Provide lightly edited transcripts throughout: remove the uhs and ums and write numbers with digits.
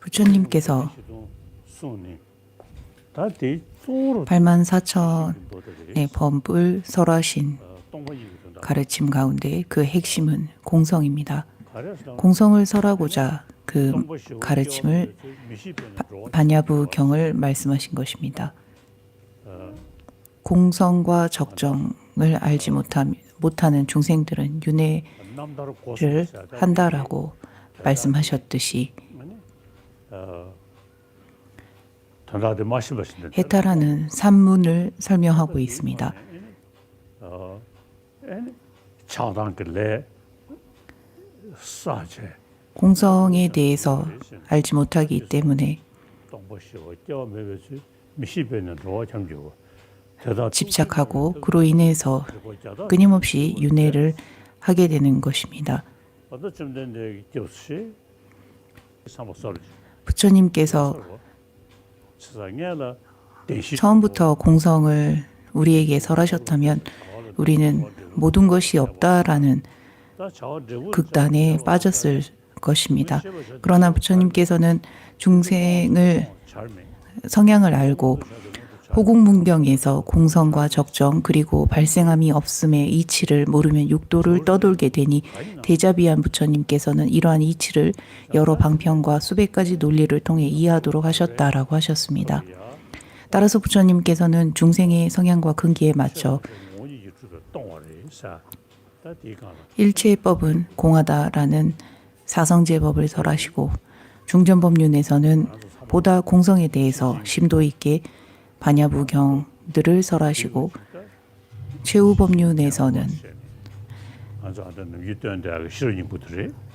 부처님께서 84,000의 법을 설하신 가르침 가운데 그 핵심은 공성입니다. 공성을 설하고자 그 가르침을 반야부경을 말씀하신 것입니다. 공성과 적정을 알지 못하는 중생들은 윤회를 한다라고 말씀하셨듯이 해탈하는 산문을 설명하고 있습니다. 공성에 대해서 알지 못하기 때문에 집착하고 그로 인해서 끊임없이 윤회를 하게 되는 것입니다. 부처님께서 처음부터 공성을 우리에게 설하셨다면 우리는 모든 것이 없다라는 극단에 빠졌을 것입니다. 그러나 부처님께서는 중생을 성향을 알고 호국문경에서 공성과 적정 그리고 발생함이 없음의 이치를 모르면 육도를 떠돌게 되니 대자비한 부처님께서는 이러한 이치를 여러 방편과 수백 가지 논리를 통해 이해하도록 하셨다라고 하셨습니다. 따라서 부처님께서는 중생의 성향과 근기에 맞춰 일체법은 공하다라는 사성제법을 설하시고 중전법륜에서는 보다 공성에 대해서 심도 있게 반야부경들을 설하시고 최후법륜에서는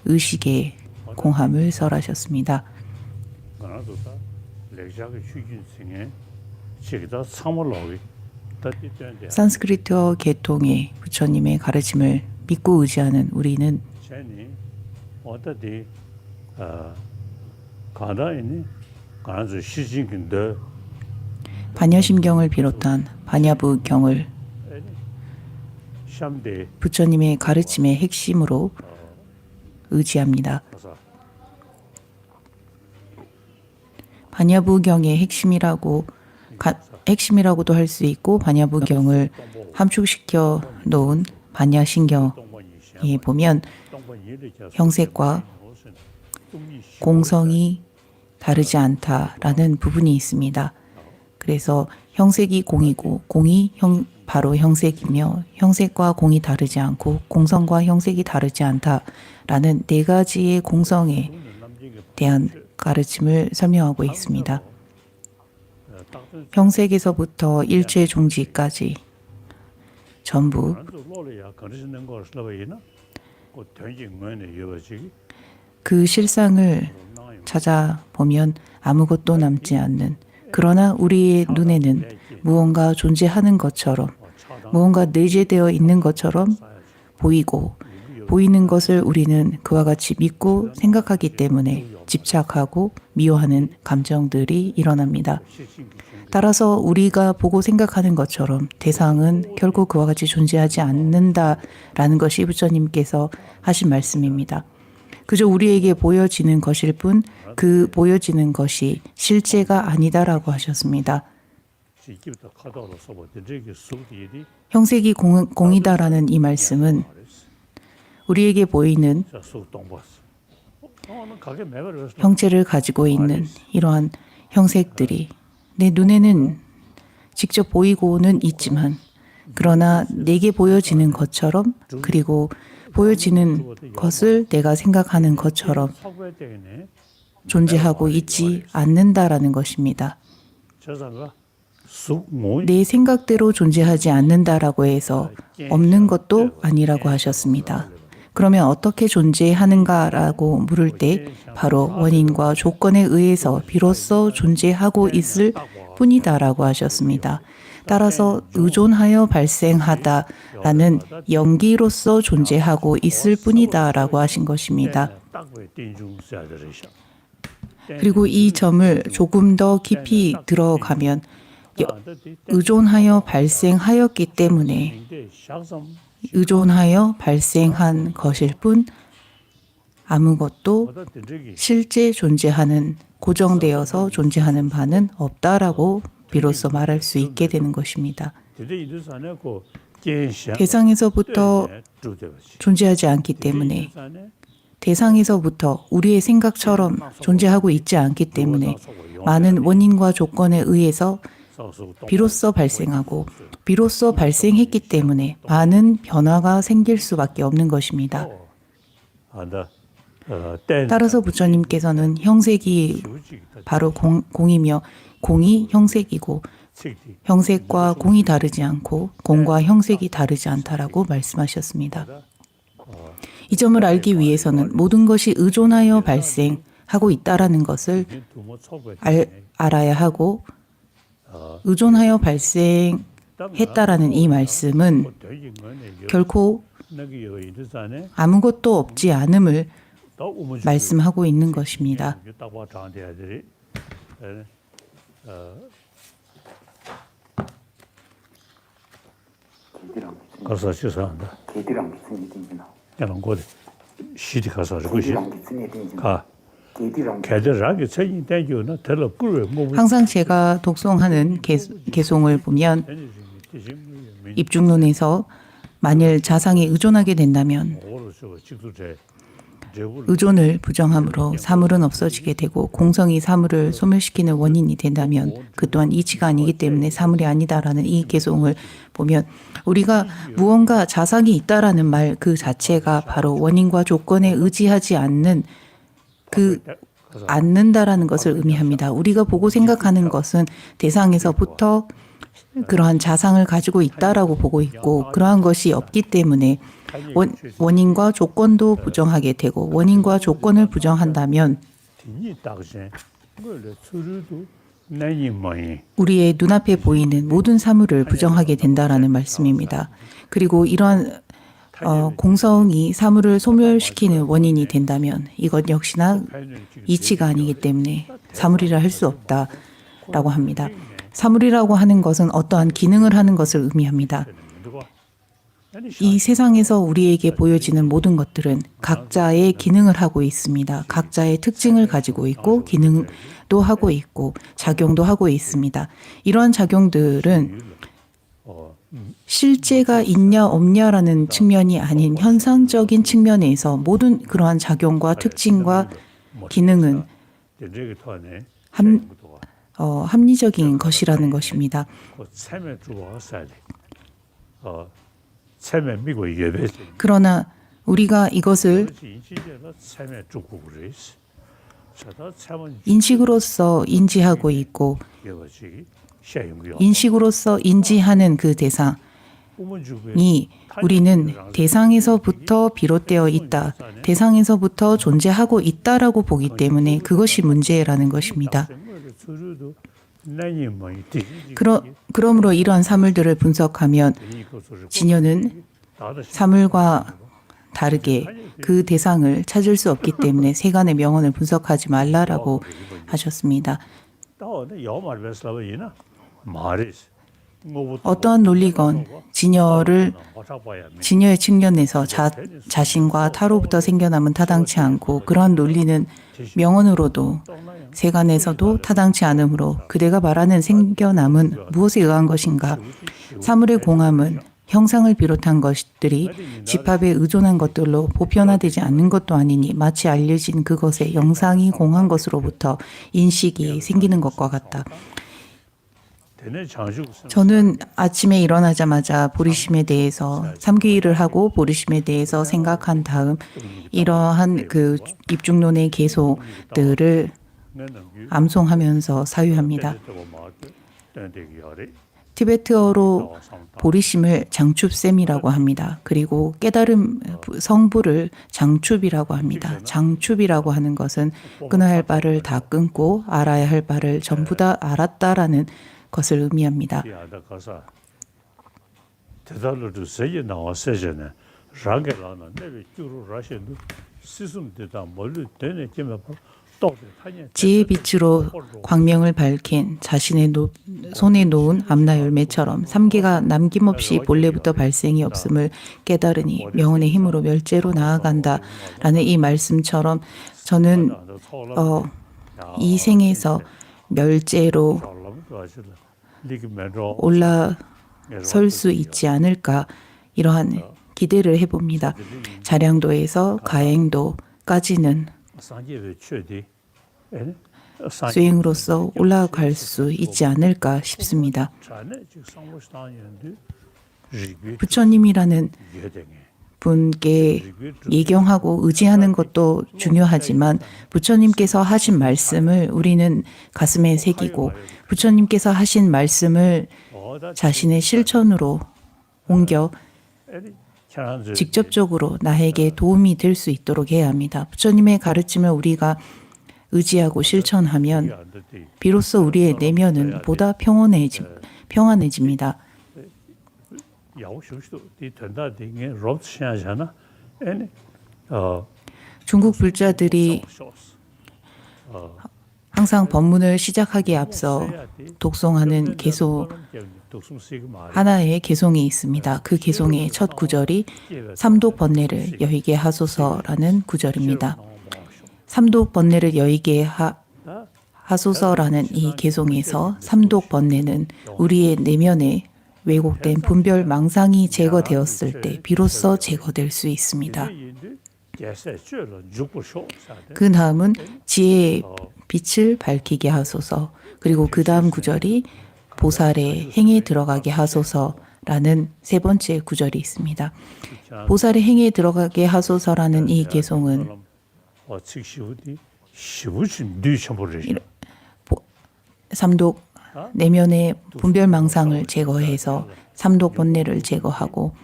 의식의 공함을 설하셨습니다. 산스크리트어 계통의 부처님의 가르침을 믿고 의지하는 우리는 반야심경을 비롯한 반야부경을 부처님의 가르침의 핵심으로 의지합니다. 반야부경의 핵심이라고도 할 수 있고 반야부경을 함축시켜 놓은 반야심경에 보면 형색과 공성이 다르지 않다라는 부분이 있습니다. 그래서 형색이 공이고 공이 바로 형색이며 형색과 공이 다르지 않고 공성과 형색이 다르지 않다라는 네 가지의 공성에 대한 가르침을 설명하고 있습니다. 형색에서부터 일체 종지까지 전부 그 실상을 찾아보면 아무것도 남지 않는, 그러나 우리의 눈에는 무언가 존재하는 것처럼, 무언가 내재되어 있는 것처럼 보이고, 보이는 것을 우리는 그와 같이 믿고 생각하기 때문에 집착하고 미워하는 감정들이 일어납니다. 따라서 우리가 보고 생각하는 것처럼 대상은 결국 그와 같이 존재하지 않는다라는 것이 부처님께서 하신 말씀입니다. 그저 우리에게 보여지는 것일 뿐 그 보여지는 것이 실제가 아니다라고 하셨습니다. 형색이 공이다라는 이 말씀은 우리에게 보이는 형체를 가지고 있는 이러한 형색들이 내 눈에는 직접 보이고는 있지만, 그러나 내게 보여지는 것처럼, 그리고 보여지는 것을 내가 생각하는 것처럼 존재하고 있지 않는다라는 것입니다. 내 생각대로 존재하지 않는다라고 해서 없는 것도 아니라고 하셨습니다. 그러면 어떻게 존재하는가라고 물을 때 바로 원인과 조건에 의해서 비로소 존재하고 있을 뿐이다라고 하셨습니다. 따라서 의존하여 발생하다라는 연기로서 존재하고 있을 뿐이다라고 하신 것입니다. 그리고 이 점을 조금 더 깊이 들어가면 의존하여 발생하였기 때문에 의존하여 발생한 것일 뿐 아무것도 실제 존재하는 고정되어서 존재하는 바는 없다라고 비로소 말할 수 있게 되는 것입니다. 대상에서부터 존재하지 않기 때문에 대상에서부터 우리의 생각처럼 존재하고 있지 않기 때문에 많은 원인과 조건에 의해서 비로소 발생하고 비로소 발생했기 때문에 많은 변화가 생길 수밖에 없는 것입니다. 따라서 부처님께서는 형색이 바로 공이며 공이 형색이고 형색과 공이 다르지 않고 공과 형색이 다르지 않다라고 말씀하셨습니다. 이 점을 알기 위해서는 모든 것이 의존하여 발생하고 있다라는 것을 알아야 하고 의존하여 발생했다라는 이 말씀은 결코 아무것도 없지 않음을 말씀하고 있는 것입니다. 가서 시사한다. 개들랑 무슨 일이냐? 야는 거기 시디 가서 그것이 개들랑 무슨 일이냐? 가 개들랑 개들하게 책임 땡겨나 될 꿀을 뭐 항상 제가 독송하는 개송을 보면 입중론에서 만일 자상에 의존하게 된다면 의존을 부정함으로 사물은 없어지게 되고 공성이 사물을 소멸시키는 원인이 된다면 그 또한 이치가 아니기 때문에 사물이 아니다라는 이 개송을 보면 우리가 무언가 자상이 있다라는 말 그 자체가 바로 원인과 조건에 의지하지 않는 않는다라는 것을 의미합니다. 우리가 보고 생각하는 것은 대상에서부터 그러한 자상을 가지고 있다라고 보고 있고 그러한 것이 없기 때문에 원인과 조건도 부정하게 되고 원인과 조건을 부정한다면 우리의 눈앞에 보이는 모든 사물을 부정하게 된다라는 말씀입니다. 그리고 이러한 공성이 사물을 소멸시키는 원인이 된다면 이것 역시나 이치가 아니기 때문에 사물이라 할 수 없다라고 합니다. 사물이라고 하는 것은 어떠한 기능을 하는 것을 의미합니다. 이 세상에서 우리에게 보여지는 모든 것들은 각자의 기능을 하고 있습니다. 각자의 특징을 가지고 있고 기능도 하고 있고 작용도 하고 있습니다. 이러한 작용들은 실제가 있냐 없냐라는 측면이 아닌 현상적인 측면에서 모든 그러한 작용과 특징과 기능은 합리적인 것이라는 것입니다. 그러나 우리가 이것을 인식으로서 인지하고 있고 인식으로서 인지하는 그 대상이 우리는 대상에서부터 비롯되어 있다, 대상에서부터 존재하고 있다라고 보기 때문에 그것이 문제라는 것입니다. 그러므로 이러한 사물들을 분석하면 진여는 사물과 다르게 그 대상을 찾을 수 없기 때문에 세간의 명언을 분석하지 말라라고 하셨습니다. 어떠한 논리건 진여의 측면에서 자신과 타로부터 생겨남은 타당치 않고 그러한 논리는 명언으로도 세간에서도 타당치 않으므로 그대가 말하는 생겨남은 무엇에 의한 것인가? 사물의 공함은 형상을 비롯한 것들이 집합에 의존한 것들로 보편화되지 않는 것도 아니니 마치 알려진 그것의 영상이 공한 것으로부터 인식이 생기는 것과 같다. 저는 아침에 일어나자마자 보리심에 대해서 삼귀를 하고 보리심에 대해서 생각한 다음 이러한 그 입중론의 개소들을 암송하면서 사유합니다. 티베트어로 보리심을 장춥셈이라고 합니다. 그리고 깨달음 성부를 장춥이라고 합니다. 장춥이라고 하는 것은 끊어야 할 바를 다 끊고 알아야 할 바를 전부 다 알았다라는 것을 의미합니다. 지혜의 빛으로 광명을 밝힌 자신의 손에 놓은 암나 열매처럼 삼계가 남김없이 본래부터 발생이 없음을 깨달으니 명운의 힘으로 멸제로 나아간다라는 이 말씀처럼 저는 이 생에서 멸제로 올라설 수 있지 않을까 이러한 기대를 해봅니다. 자량도에서 가행도까지는 수행으로서 올라갈 수 있지 않을까 싶습니다. 부처님이라는 분께 예경하고 의지하는 것도 중요하지만 부처님께서 하신 말씀을 우리는 가슴에 새기고 부처님께서 하신 말씀을 자신의 실천으로 옮겨 직접적으로 나에게 도움이 될 수 있도록 해야 합니다. 부처님의 가르침을 우리가 의지하고 실천하면 비로소 우리의 내면은 보다 평안해집니다. 중국 불자들이 항상 법문을 시작하기에 앞서 독송하는 개송 하나의 개송이 있습니다. 그 개송의 첫 구절이 삼독 번뇌를 여의게 하소서라는 구절입니다. 삼독 번뇌를 여의게 하소서라는 이 개송에서 삼독 번뇌는 우리의 내면에 왜곡된 분별 망상이 제거되었을 때 비로소 제거될 수 있습니다. 그 다음은 지혜의 빛을 밝히게 하소서, 그리고 그 다음 구절이 보살의 행에 들어가게 하소서라는 세 번째 구절이 있습니다. 보살의 행에 들어가게 하소서라는 이 개송은 삼독 내면의 분별 망상을 제거해서 삼독 번뇌를 제거하고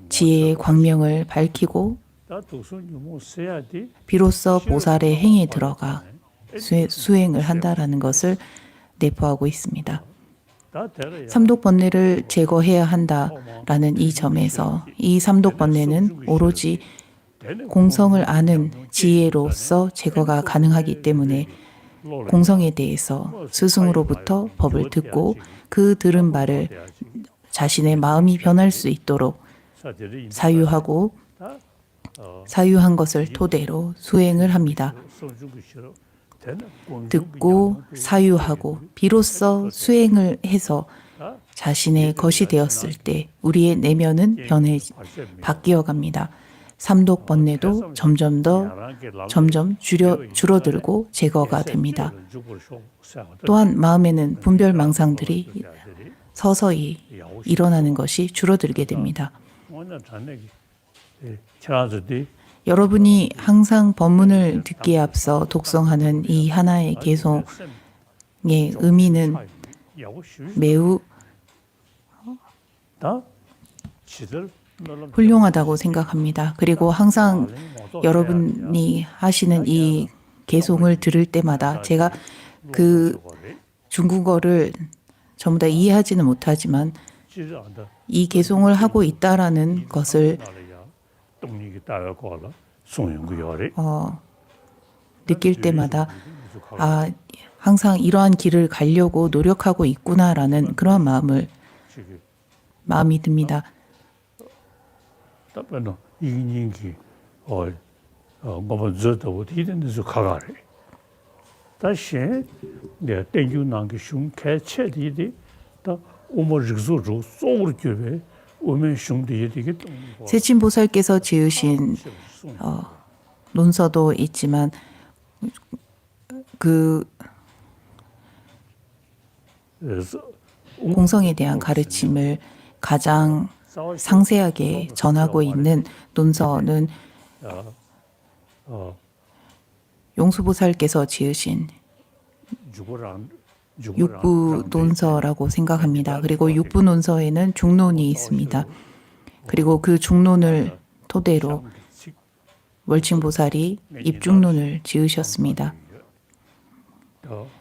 지혜의 광명을 밝히고 비로소 보살의 행에 들어가 수행을 한다라는 것을 내포하고 있습니다. 삼독 번뇌를 제거해야 한다라는 이 점에서 이 삼독 번뇌는 오로지 공성을 아는 지혜로서 제거가 가능하기 때문에 공성에 대해서 스승으로부터 법을 듣고 그 들은 바를 자신의 마음이 변할 수 있도록 사유한 것을 토대로 수행을 합니다. 듣고 사유하고 비로소 수행을 해서 자신의 것이 되었을 때 우리의 내면은 바뀌어갑니다. 삼독 번뇌도 점점 줄어들고 제거가 됩니다. 또한 마음에는 분별 망상들이 서서히 일어나는 것이 줄어들게 됩니다. 여러분이 항상 법문을 듣기에 앞서 독송하는 이 하나의 개송의 의미는 매우 훌륭하다고 생각합니다. 그리고 항상 여러분이 하시는 이 개송을 들을 때마다 제가 그 중국어를 전부 다 이해하지는 못하지만 이 개송을 하고 있다라는 것을 느낄 때마다 항상 이러한 길을 가려고 노력하고 있구나라는 그런 마음이 듭니다. 세친보살께서 지으신 논서도 있지만 그 공성에 대한 가르침을 가장 상세하게 전하고 있는 논서는 용수보살께서 지으신 육부 논서라고 생각합니다. 그리고 육부 논서에는 중론이 있습니다. 그리고 그 중론을 토대로 월칭보살이 입중론을 지으셨습니다.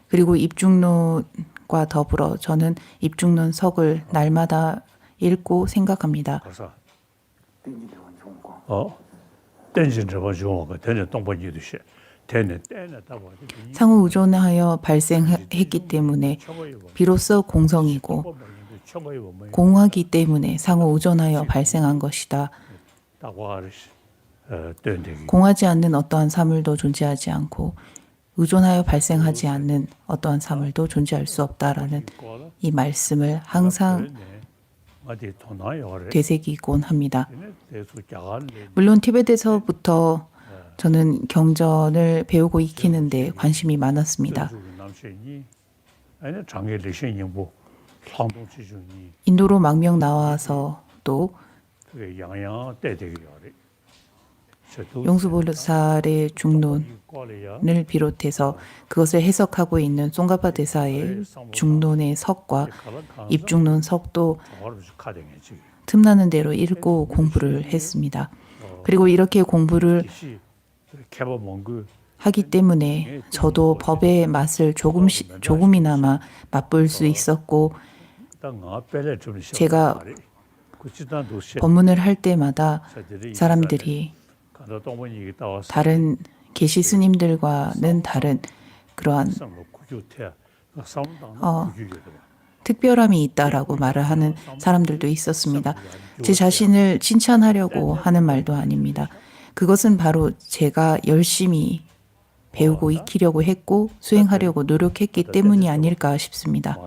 그리고 입중론과 더불어 저는 입중론 석을 날마다 읽고 생각합니다. 대네 따고 상호 의존하여 발생했기 때문에 비로소 공성이고 공하기 때문에 상호 의존하여 발생한 것이다. 공하지 않는 어떠한 사물도 존재하지 않고 의존하여 발생하지 않는 어떠한 사물도 존재할 수 없다라는 이 말씀을 항상 되새기곤 합니다. 물론 티베트에서부터 저는 경전을 배우고 익히는데 관심이 많았습니다. 인도로 망명 나와서 또 용수보살의 중론을 비롯해서 그것을 해석하고 있는 송가파 대사의 중론의 석과 입중론 석도 틈나는 대로 읽고 공부를 했습니다. 그리고 이렇게 공부를 하기 때문에 저도 법의 맛을 조금이나마 맛볼 수 있었고 제가 법문을 할 때마다 사람들이 다른 계시 스님들과는 다른 그러한 특별함이 있다라고 말을 하는 사람들도 있었습니다. 제 자신을 칭찬하려고 하는 말도 아닙니다. 그것은 바로 제가 열심히 배우고 익히려고 했고 수행하려고 노력했기 때문이 아닐까 싶습니다.